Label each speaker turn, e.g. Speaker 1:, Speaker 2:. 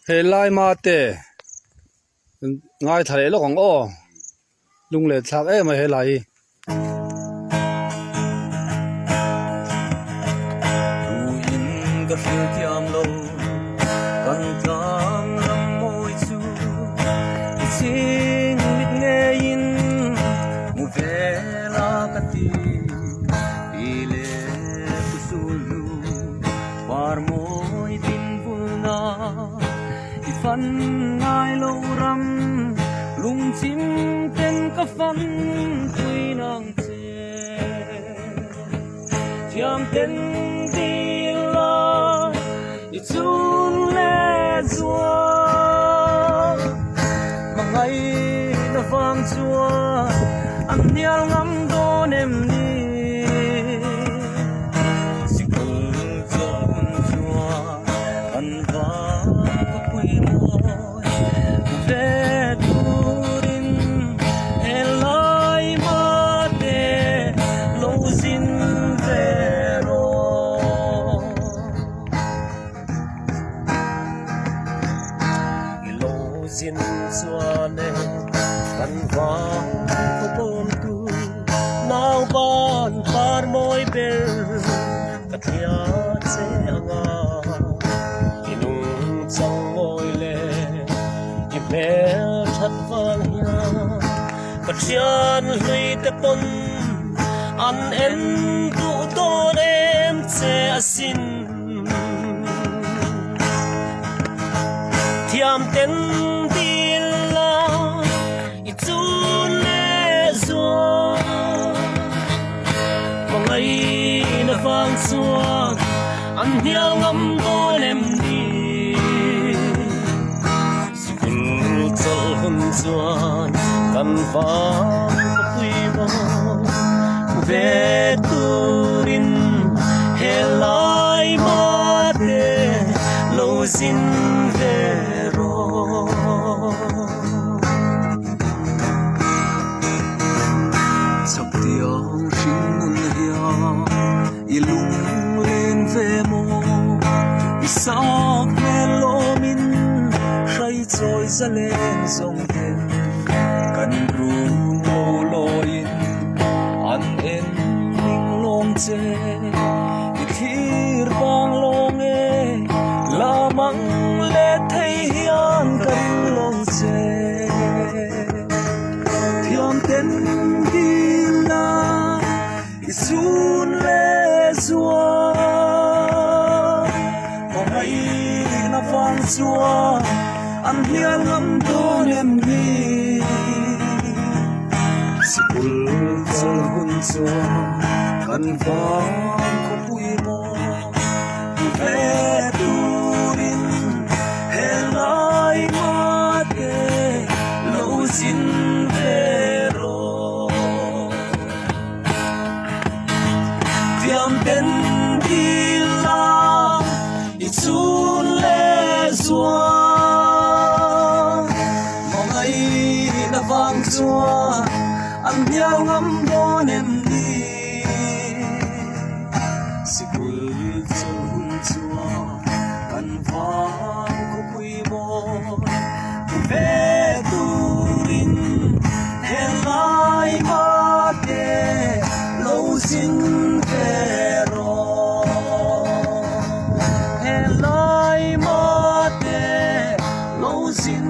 Speaker 1: He lai ma te ngai thale lo kong o lung le thak e ma he lai
Speaker 2: in ka fil tiam lo kan tang ram moi chu sing mit nge in mu ve la ka ti ile kusulu par moi din vulna ifan ngai lo ram lung chim ten ka fan tui nang che tiam ten di la itun le zua mangai na fang chua an nial ngam don em ni sikul chon chua an va ko pui mo ve turin elai ma de lo zin vero ilo zin suane kan va ko bom tu nau ban par moi ber kathia che anga inung chang moi le i bel that van ya kachian hlui te pon an en du don em che asin thiam ten dil la i chun le zo mangai na fang suang an hial ngam don em ni sikul chal hun chuan kan vang ka pui mo ve turin helai ma te lo zin vero chak tiang hring mun hia ilung len ve mo isak melo min sai choi zaleng zong ten kan ru mo lo in an en ning long che thir bang long e la mang le thei hian kan long che thiam ten di la isun le zua mai na fang zua an hial ngam don em ni sikul chal hun chua kan vang ko pui mo ve turin helai ma te lo zin vero tiam ten di la i chun le zua mangai na vang chua an hial ngam don em ni sikul chal hun chua kan vang ko pui mo ve turin helai ma te lo zin vero helai ma te lo zin